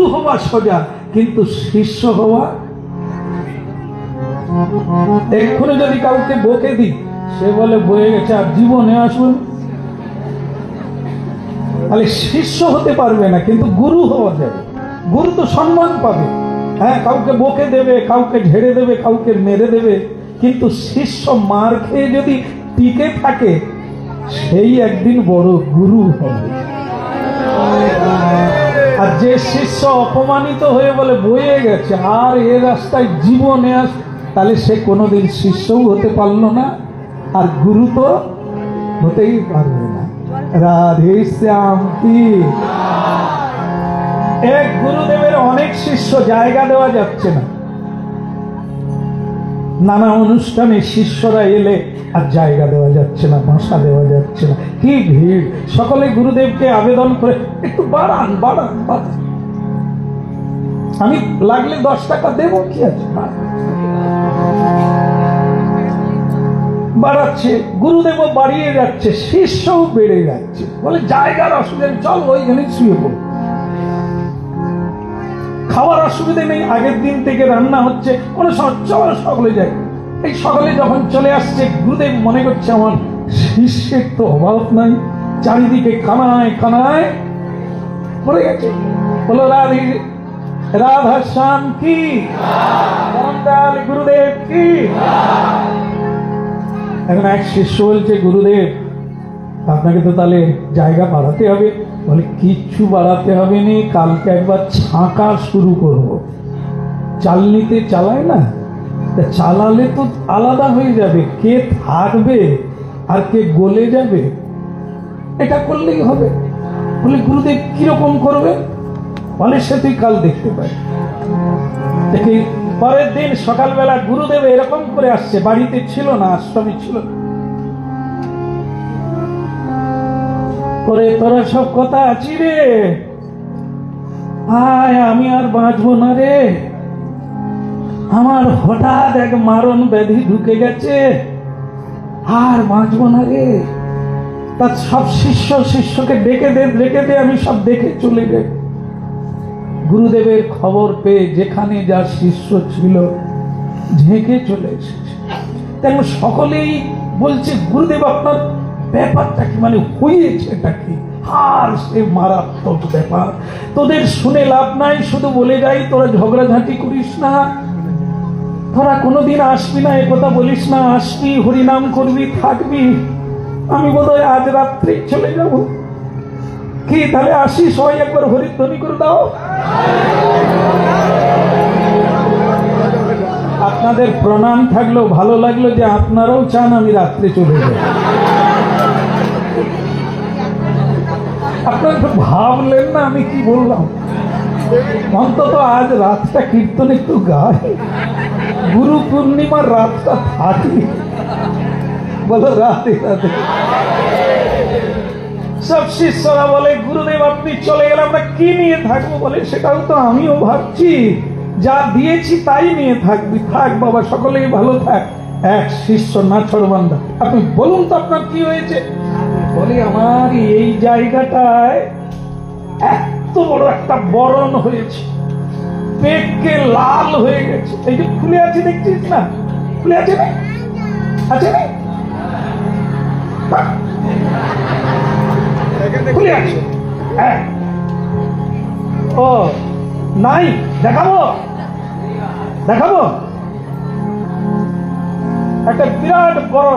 গুরু হওয়া সোজা, কিন্তু শিষ্য হওয়া এক্ষুনি যদি কাউকে বকে দিই, সে বলে বয়ে গেছে, আর জীবনে আসুন, তাহলে শিষ্য হতে পারবে না, কিন্তু গুরু হওয়া যাবে। গুরু তো সম্মান পাবে, হ্যাঁ, কাউকে বকে দেবে, কাউকে ঝেড়ে দেবে, কাউকে মেরে দেবে, কিন্তু শিষ্য মার খেয়ে যদি টিকে থাকে, সেই একদিন বড় গুরু হবে। আর যে শিষ্য অপমানিত হয়ে বলে বয়ে গেছে, আর এ রাস্তায় জীবনে আস, তাহলে সে কোনোদিন শিষ্যও হতে পারলো না, আর গুরু তো হতেই পারবে না। রাধে শ্যাম কি। এক গুরুদেবের অনেক শিষ্য, জায়গা দেওয়া যাচ্ছে না, নানা অনুষ্ঠানে শিষ্যরা এলে আর জায়গা দেওয়া যাচ্ছে না, ভাষা দেওয়া যাচ্ছে না, কি ভিড়। সকলে গুরুদেবকে আবেদন করে, একটু বাড়ান বাড়ান বাড়ান, আমি লাগলে 10 টাকা দেবো, কি আছে, বাড়াচ্ছে। গুরুদেবও বাড়িয়ে যাচ্ছে, শিষ্যও বেড়ে যাচ্ছে, বলে জায়গার অসুবিধা, চল ওইখানে শুয়ে পড়ো। খাওয়ার অসুবিধা নেই, আগের দিন থেকে রান্না হচ্ছে, কোনো চল সকলে যায়। এই সকালে যখন চলে আসছে, গুরুদেব মনে করছে আমার শিষ্যের তো অভাব নাই, চারিদিকে কানায় কানায় পড়ে গেছে। বলো রাধে রাধা শ্যাম কি, গুরুদেব কি। এখন এক শিষ্য বলছে, গুরুদেব আপনাকে তো তাহলে জায়গা বাড়াতে হবে। বলে কিচ্ছু বাড়াতে হবে নি, কালকে একবার ছাঁকা শুরু করব। চালনিতে চালায় না, চালালে তো আলাদা হয়ে যাবে, কে থাকবে আর কে গলে যাবে, এটা করলেই হবে। বলে গুরুদেব কিরকম করবে? বলে সে তুই কাল দেখতে পাই। দেখি পরের দিন সকালবেলা গুরুদেব এরকম করে আসছে, বাড়িতে ছিল না, আশ্রমে ছিল। পরে তোরা সব কথা আছি রে, আয় আমি আর বাঁচবো না রে, আমার হঠাৎ এক মারণ ব্যাধি ঢুকে গেছে, আর বাঁচবো না রে। তার সব শিষ্যকে ডেকে দে, আমি সব দেখে চলে যাই। গুরুদেবের খবর পেয়ে যেখানে যা শিষ্য ছিল ঝেঁকে চলে এসেছে। তেমন সকলেই বলছে, গুরুদেব আপনার ব্যাপারটা কি, মানে হয়েছেটা কি? আর সে মারাত্মক ব্যাপার, তোদের শুনে লাভ নাই, শুধু বলে যাই তোরা ঝগড়াঝাঁটি করিস না, তোরা কোনোদিন আসবি না এ কথা বলিস না, আসবি হরিনাম করবি থাকবি, আমি বোধহয় আজ রাত্রে চলে যাব। কি তাহলে আসি, সবাই একবার হরিধ্বনি করে দাও। আপনাদের প্রণাম থাকলো, ভালো লাগলো যে আপনারাও চান আমি রাত্রে চলে যাব। আপনারা একটু ভাবলেন না আমি কি বললাম? অন্তত আজ রাতটা কীর্তন একটু গায়, গুরু পূর্ণিমার রাতটা থাকি। বলো রাতে রাতে। সব শিষ্যরা বলে, গুরুদেব আপনি চলে গেলে আমরা কি নিয়ে থাকবো? বলে সেটাও তো আমিও ভাবছি, যা দিয়েছি তাই নিয়ে থাকবি, থাক বাবা, সকলেই ভালো থাক। এক শিষ্য নাছড়বান্দা, আপনি বলুন তো আপনার কি হয়েছে? বলে আমার এই জায়গাটায় এত বড় একটা বরণ হয়েছে, পেটকে লাল হয়ে গেছে, এই যে খুলে আছে দেখছিস না, খুলে আছে না, আছে না, খুলে আছে, হ্যাঁ। ও নাই, দেখাবো দেখাবো, একটা বিরাট বড়,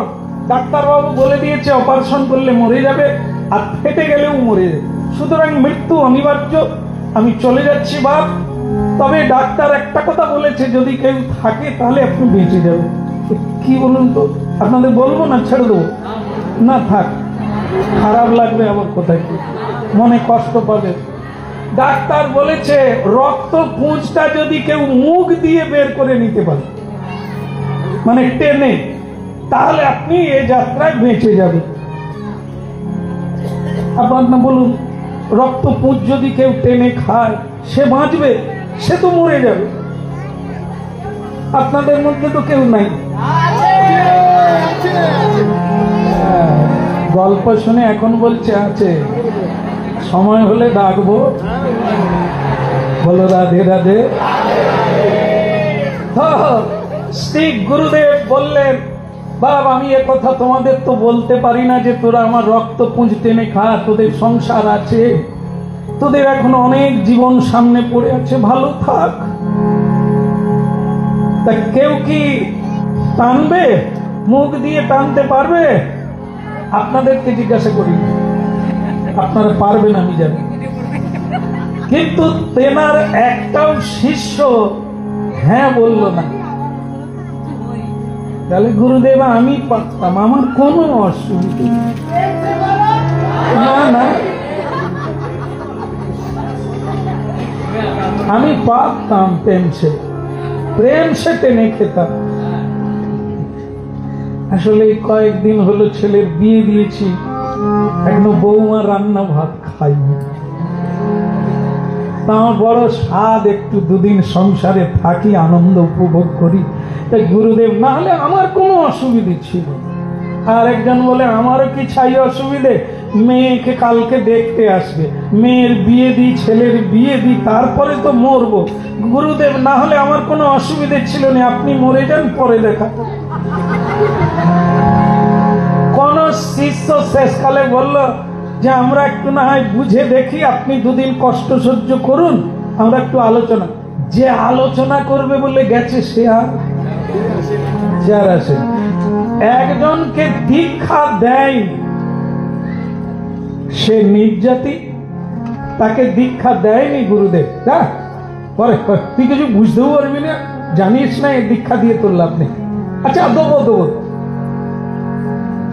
ডাক্তারবাবু বলে দিয়েছে অপারেশন করলে মরে যাবে, আর ফেটে গেলেও মরে যাবে, সুতরাং মৃত্যু অনিবার্য, আমি চলে যাচ্ছি বাপ। তবে ডাক্তার একটা কথা বলেছে, যদি কেউ থাকে তাহলে আপনি বেঁচে যাবেন। কি বলুন তো, আপনাদের বলবো না ছেড়ে দেবো? না থাক, খারাপ লাগবে আবার, কোথায় মনে কষ্ট পাবে। ডাক্তার বলেছে রক্ত পুঁজটা যদি কেউ মুখ দিয়ে বের করে নিতে পারে, মানে টেনে, তাহলে আপনি এই যাত্রায় বেঁচে যাবেন। আপনার না বলুন, রক্ত পুঁজ যদি কেউ টেনে খায় সে বাঁচবে? সে তো মরে যাবে। আপনাদের মধ্যে তো কেউ নাই। গল্প শুনে এখন বলছে আছে, সময় হলে ডাকবো। বলো রাধে রাধে। শ্রী গুরুদেব বললেন, বাবা আমি এ কথা তোমাদের তো বলতে পারি না যে তোরা আমার রক্ত পুঁজ টেনে খা, তোদের সংসার আছে, তোদের এখন অনেক জীবন সামনে পড়ে আছে, ভালো থাক। তা কেউ কি টানবে? মুখ দিয়ে টানতে পারবে? আপনাদেরকে জিজ্ঞাসা করি, আপনারা পারবেন আমি জানি, কিন্তু তেনার একটাও শিষ্য হ্যাঁ বলল না। তাহলে গুরুদেব আমি পারতাম, আমার কোনো অসুবিধা না, না আমি পারতাম, প্রেম সে টেনে খেতাম। আসলে কয়েকদিন হলো ছেলের বিয়ে দিয়েছি, এখনো বৌমা রান্না ভাত খাইনি। তা আমার বড় স্বাদ একটু দুদিন সংসারে থাকি, আনন্দ উপভোগ করি। তাই গুরুদেব না হলে আমার কোনো অসুবিধে ছিল। আর একজন বলে আমারও কি চাই অসুবিধে, মেয়েকে কালকে দেখতে আসবে, মেয়ের বিয়ে দিই, ছেলের বিয়ে দিই, তারপরে তো মরবো। গুরুদেব না হলে আমার কোনো অসুবিধে ছিল না, আপনি মরে যান পরে দেখা। কোন শিষ্য শেষকালে বলল যে আমরা একটু না হয় বুঝে দেখি, আপনি দুদিন কষ্ট সহ্য করুন, আমরা একটু আলোচনা। যে আলোচনা করবে বলে গেছে সে আর আসে। একজনকে দীক্ষা দেয় সে নির্যাতি, তাকে দীক্ষা দেয়নি গুরুদেব। পরে তুই কিছু বুঝতেও পারবি না, জানিস না, এই দীক্ষা দিয়ে তোর লাভ নেই। আচ্ছা দেবো।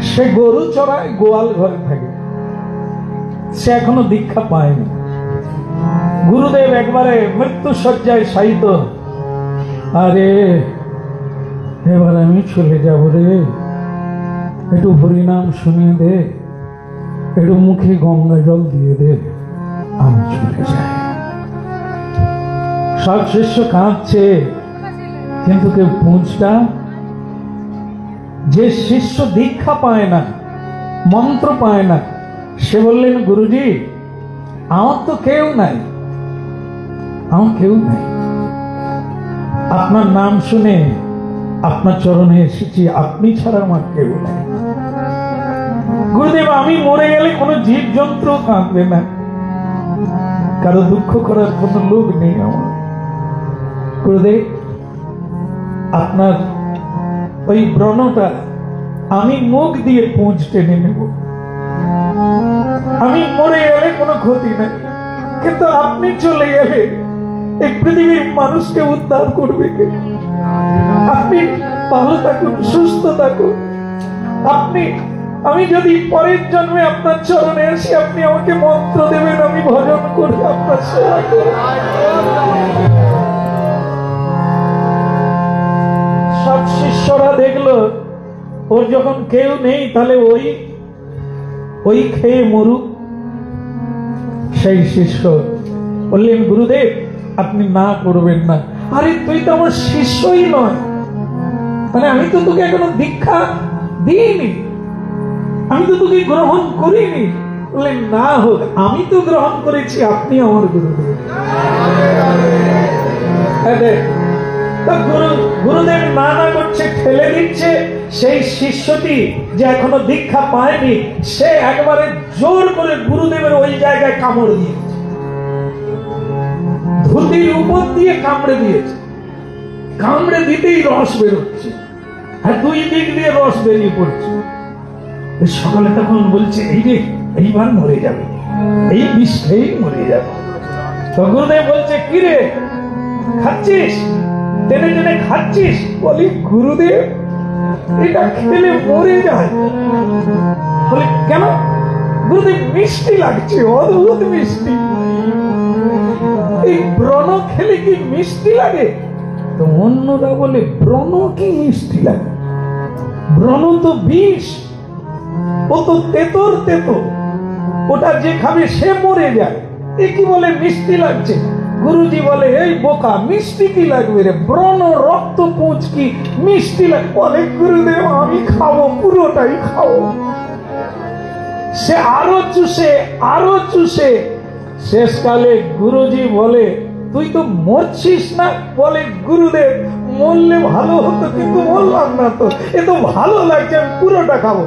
সে গরু চড়ায়, গোয়াল ঘরে থাকে, সে এখনো দীক্ষা পায়নি। গুরুদেব একবারে মৃত্যু শয্যায় শায়িত, আরে এবার আমি চলে যাব রে, একটু হরিনাম শুনিয়ে দে, একটু মুখে গঙ্গা জল দিয়ে দে, আমি চলে যাই। সব শিষ্য কাঁদছে, কিন্তু কেউ পুঁছটা। যে শিষ্য দীক্ষা পায় না, মন্ত্র পায় না, সে বললেন গুরুজি আমার তো কেউ নাই, আপনার নাম শুনে আপনার চরণে এসেছি, আপনি ছাড়া আমার কেউ নাই। গুরুদেব আমি মরে গেলে কোনো জীব জন্তু কাঁদবে না, কারো দুঃখ করার কোনো লোক নেই আমার। গুরুদেব আপনার ওই ব্রণটা আমি মুখ দিয়ে পুঁজ টেনে নেব, আমি মরে গেলে কোনো ক্ষতি নাই, কিন্তু আপনি চলে গেলে এই পৃথিবীর মানুষকে উদ্ধার করবে কে? আপনি ভালো থাকুন, সুস্থ থাকুন। আমি যদি পরের জন্মে আপনার চরণে আসি, আপনি আমাকে মন্ত্র দেবেন, আমি ভজন করে আপনার সেবা করব। সব শিষ্যরা দেখলো ওর যখন কেউ নেই, তাহলে ওই খেয়ে মরুক। সেই শিষ্য বললেন গুরুদেব আপনি না করবেন না। আরে তুই তো আমার শিষ্যই নয়, মানে আমি তো তোকে এখনো দীক্ষা দিইনি, আমি তো তোকে গ্রহণ করিনি। বললেন না হোক, আমি তো গ্রহণ করেছি, আপনি আমার গুরুদেব। গুরুদেব না করছে, ঠেলে দিচ্ছে। সেই শিষ্যটি যে এখনো দীক্ষা পায়নি, সে একবারে জোর করে গুরুদেবের ওই জায়গায় কামড় দিয়েছে, ধুতির উপর দিয়ে কামড়ে দিয়েছে। কামড়ে দিতেই রস বেরোচ্ছে, আর দুই দিক দিয়ে রস বেরিয়ে পড়ছে। সকালে তখন বলছে এই রে, এইবার মরে যাবে, এই বিষেই মরে যাবে। তো গুরুদেব বলছে কি রে খাচ্ছিস, টেনে টেনে খাচ্ছিস? বলি গুরুদেব এটা খেলে মরে যায়। বলে কেন? গুরুদেব মিষ্টি লাগছে, অদ্ভুত মিষ্টি। এই ব্রণ খেলে কি মিষ্টি লাগে? তো অন্যরা বলে ব্রণ কি মিষ্টি লাগে? ব্রণ তো বিষ, ও তো তেতর, ওটা যে খাবে সে মরে যায়। এ কি বলে মিষ্টি লাগছে? গুরুজি বলে এই বোকা, মিষ্টি কি লাগবে রে, ব্রণ রক্ত পুঁজ কি মিষ্টি লাগবে? বলে গুরুদেব আমি খাবো, পুরোটাই খাবো। সে আরো চুষে শেষকালে গুরুজি বলে তুই তো মরছিস না। বলে গুরুদেব মরলে ভালো হতো, কিন্তু বললাম না তো, এ তো ভালো লাগছে, আমি পুরোটা খাবো।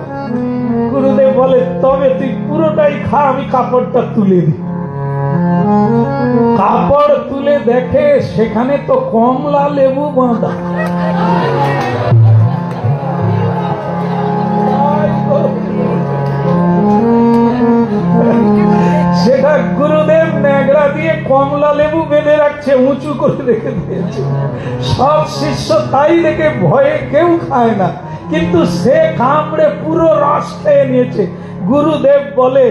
গুরুদেব বলে তবে তুই পুরোটাই খা, আমি কাপড়টা তুলে দিই। কাপড় তুলে দেখে সেখানে তো কমলা লেবু বাঁধা। সেটা গুরুদেব ন্যাগড়া দিয়ে কমলা লেবু বেঁধে রাখছে, উঁচু করে রেখে দিয়েছে। সব শিষ্য তাই দেখে ভয়ে কেউ খায় না, কিন্তু সে কামড়ে পুরো রস খেয়ে নিয়েছে। গুরুদেব বলে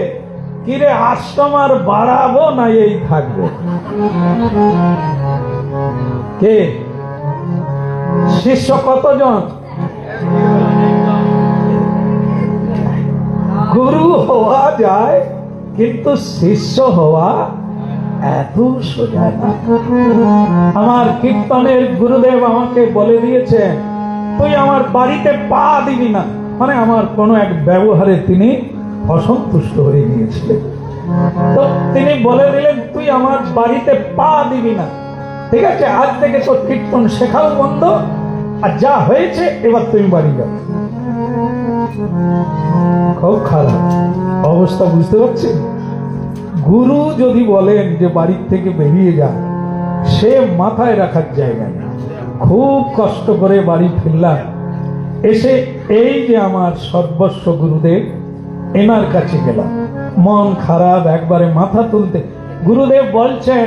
কিরে আশ্রম আর বাড়াবো না এই থাকবে? কে শিষ্য কতজন? গুরু হওয়া যায়, কিন্তু শিষ্য হওয়া এত সোজা না। আমার কীর্তনের গুরুদেব আমাকে বলে দিয়েছেন তুই আমার বাড়িতে পা দিবি না, মানে আমার কোনো এক ব্যবহারে তিনি অসন্তুষ্ট হয়ে গিয়েছিলেন। তো তিনি বলে দিলেন তুই আমার বাড়িতে পা দিবি না, ঠিক আছে, আজ থেকে তোর কীর্তন শেখাও বন্ধ, আর যা হয়েছে এবার তুমি বাড়ি যাও। খুব খারাপ অবস্থা, বুঝতে পারছেন? গুরু যদি বলেন যে বাড়ির থেকে বেরিয়ে যা, সে মাথায় রাখার জায়গা নেই। খুব কষ্ট করে বাড়ি ফিরলাম, এসে এই যে আমার সর্বস্ব গুরুদেব, এনার কাছে গেলাম, মন খারাপ একবারে মাথা তুলতে। গুরুদেব বলছেন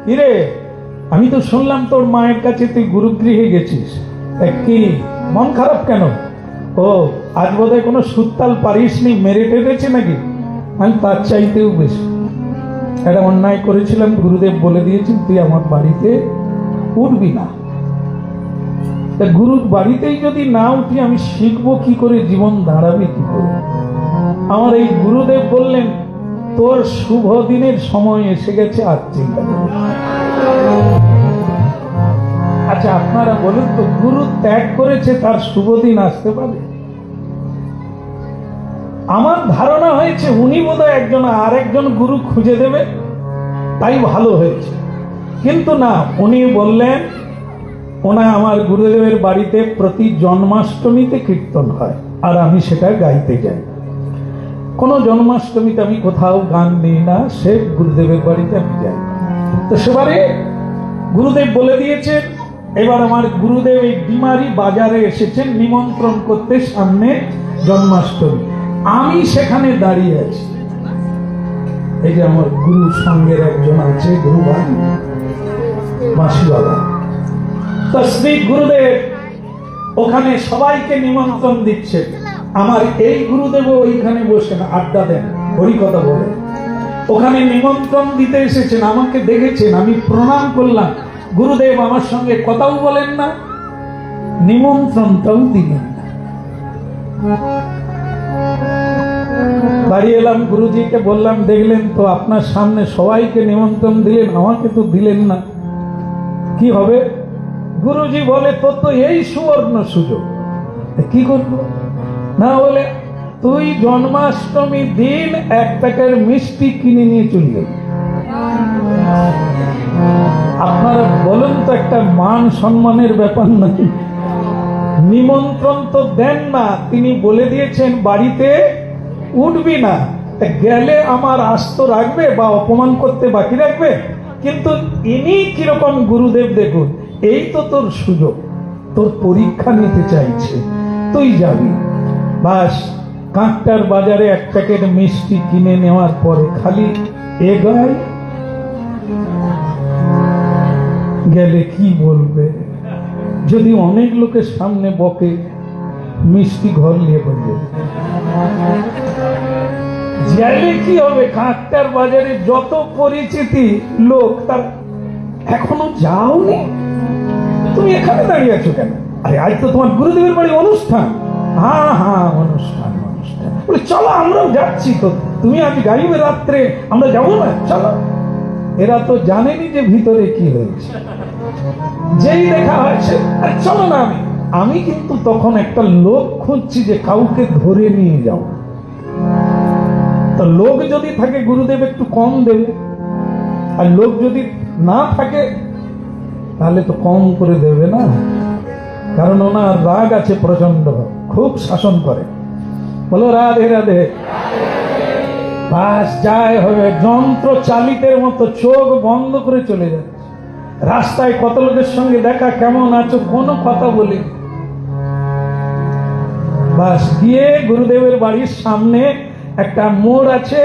কিরে আমি তো শুনলাম তোর মায়ের কাছে তুই গুরুগৃহে গেছিস, কি মন খারাপ কেন? ও আজ বোধহয় কোনো সুত্তাল পারিস নি, মেরে টেরেছে নাকি? আমি তার চাইতেও বেশি একটা অন্যায় করেছিলাম। গুরুদেব বলে দিয়েছেন তুই আমার বাড়িতে উঠবি না। তা গুরুর বাড়িতেই যদি না উঠি আমি শিখবো কি করে, জীবন দাঁড়াবে কি করে? আমার এই গুরুদেব বললেন তোর শুভ দিনের সময় এসে গেছে, আর চিন্তা করো। আচ্ছা আপনারা বলুন তো, গুরু ত্যাগ করেছে তার শুভ দিন আসতে পারে? আমার ধারণা হয়েছে উনি বোধহয় একজন আর একজন গুরু খুঁজে দেবে, তাই ভালো হয়েছে। কিন্তু না, উনি বললেন ওনা আমার গুরুদেবের বাড়িতে প্রতি জন্মাষ্টমীতে কীর্তন হয়, আর আমি সেটা গাইতে যাই। কোনো জন্মাষ্টমীতে আমি কোথাও গান নিই না, সে গুরুদেবের বাড়িতে আমি যাই। তো সেবারে গুরুদেব বলে দিয়েছেন, এবার আমার গুরুদেব এই ডিমারি বাজারে এসেছেন নিমন্ত্রণ করতে, সামনে জন্মাষ্টমী। আমি সেখানে দাঁড়িয়ে আছি, এই যে আমার গুরু সঙ্গের একজন আছে, গুরু মাসি বাবা, তো শ্রী গুরুদেব ওখানে সবাইকে নিমন্ত্রণ দিচ্ছে। আমার এই গুরুদেব ওইখানে বসে আড্ডা দেন, হরিকথা বলে, ওখানে নিমন্ত্রণ দিতে এসেছেন। আমাকে দেখেছেন, আমি প্রণাম করলাম। গুরুদেব আমার সঙ্গে কথাও বলেন না, নিমন্ত্রণটাও দিলেন না। বাড়ি এলাম, গুরুজিকে বললাম দেখলেন তো আপনার সামনে সবাইকে নিমন্ত্রণ দিলেন, আমাকে তো দিলেন না, কি হবে? গুরুজি বলে তোর তো এই সুবর্ণ সুযোগ, কি করবো? না বলে তুই জন্মাষ্টমী দিন এক প্যাকেট মিষ্টি কিনে নিয়ে চলে যাবি। আপনারা বলুন তো, একটা মান সম্মানের ব্যাপার নাকি? নিমন্ত্রণ তো দেন না, তিনি বলে দিয়েছেন বাড়িতে উঠবি না, গেলে আমার আস্ত রাখবে বা অপমান করতে বাকি রাখবে? কিন্তু ইনি কিরকম গুরুদেব দেখুন, এই তো তোর সুযোগ, তোর পরীক্ষা নিতে চাইছে, তুই যাবি। বাস কাঁকটার বাজারে এক প্যাকেট মিষ্টি কিনে নেওয়ার পরে খালি এগায়, গেলে কি বলবে? যদি অনেক লোকের সামনে বকে, মিষ্টি ঘর নিয়ে বলবে, গেলে কি হবে? কাঁকটার বাজারে যত পরিচিতি লোক, তার এখনো যাওনি, তুমি এখানে দাঁড়িয়ে আছো কেন? আরে আজ তো তোমার গুরুদেবের বাড়ি অনুষ্ঠান। হ্যাঁ হ্যাঁ অনুষ্ঠান অনুষ্ঠান, বলে চলো আমরাও যাচ্ছি তো, তুমি আজ গাইবে রাত্রে, আমরা যাবো না, চলো। এরা তো জানেনি যে ভিতরে কি হয়েছে। যেই দেখা হয়েছে আরে চলো না, আমি কিন্তু তখন একটা লোক খুঁজছি যে কাউকে ধরে নিয়ে যাও। তো লোক যদি থাকে গুরুদেব একটু কম দেবে, আর লোক যদি না থাকে তাহলে তো কম করে দেবে না, কারণ ওনার রাগ আছে প্রচন্ড, খুব শাসন করে। বলো রাধে রাধে। বাস যায় হবে, যন্ত্র চালিতের মতো চোখ বন্ধ করে চলে যাচ্ছে। রাস্তায় কত লোকের সঙ্গে দেখা, কেমন আছো, কোনো কথা বলি। বাস গিয়ে গুরুদেবের বাড়ির সামনে একটা মোড় আছে,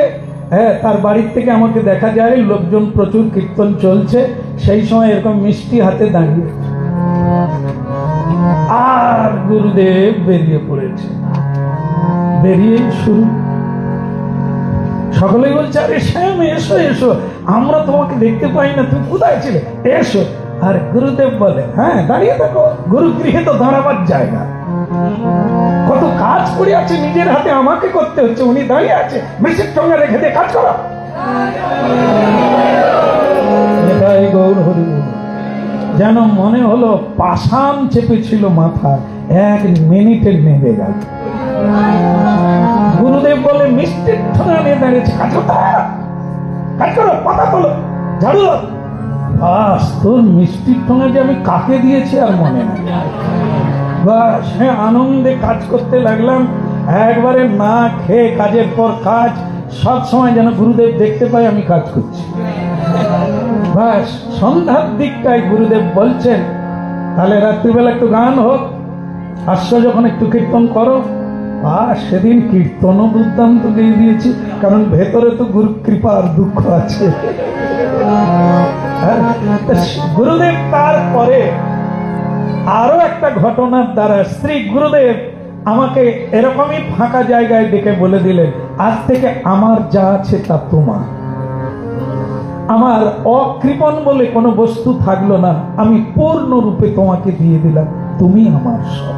হ্যাঁ, তার বাড়ির থেকে আমাকে দেখা যায় লোকজন প্রচুর, কীর্তন চলছে। সেই সময় এরকম মিষ্টি হাতে দাঁড়িয়ে, আর গুরুদেব বেরিয়ে পড়েছে। বেরিয়ে শুরু, সকলেই বলছে আরে শ্যাম এসো এসো, আমরা তোমাকে দেখতে পাই না, তুমি কোথায় ছিলে, এসো। আর গুরুদেব বলে হ্যাঁ দাঁড়িয়ে থাকো, গুরু গৃহে তো দাঁড়াবার জায়গা, কত কাজ করে আছে নিজের হাতে, আমাকে করতে হচ্ছে, উনি দাঁড়িয়ে আছে, মিষ্টির সঙ্গে রেখে দিয়ে কাজ করো। এটাই গৌর হরি। যেন মনে হলো পাষাণ চেপেছিল মাথা, 1 মিনিটে নেমে গেল। গুরুদেব বলে মিষ্টির ঠোঙা নিয়ে দাঁড়িয়েছে, কাজ করতে, কাজ করো, পাতা তোলো, ঝাড়ু। বাস, তোর মিষ্টির ঠোঙা যে আমি কাকে দিয়েছি আর মনে নেই। বাস, হ্যাঁ, আনন্দে কাজ করতে লাগলাম, একবারে না খেয়ে কাজের পর কাজ, সব সময় যেন গুরুদেব দেখতে পাই আমি কাজ করছি। বাস, সন্ধ্যার দিকটায় গুরুদেব বলছেন তাহলে রাত্রিবেলা একটু গান হোক, আসছো যখন একটু কীর্তন করো। আর সেদিন কীর্তনও দুর্দান্ত গিয়ে দিয়েছি, কারণ ভেতরে তো গুরু কৃপার দুঃখ আছে। গুরুদেব তারপরে আরো একটা ঘটনার দ্বারা শ্রী গুরুদেব আমাকে এরকমই ফাঁকা জায়গায় ডেকে বলে দিলেন, আজ থেকে আমার যা আছে তা তোমার, আমার অকৃপণ বলে কোনো বস্তু থাকলো না, আমি পূর্ণরূপে তোমাকে দিয়ে দিলাম, তুমি আমার সব।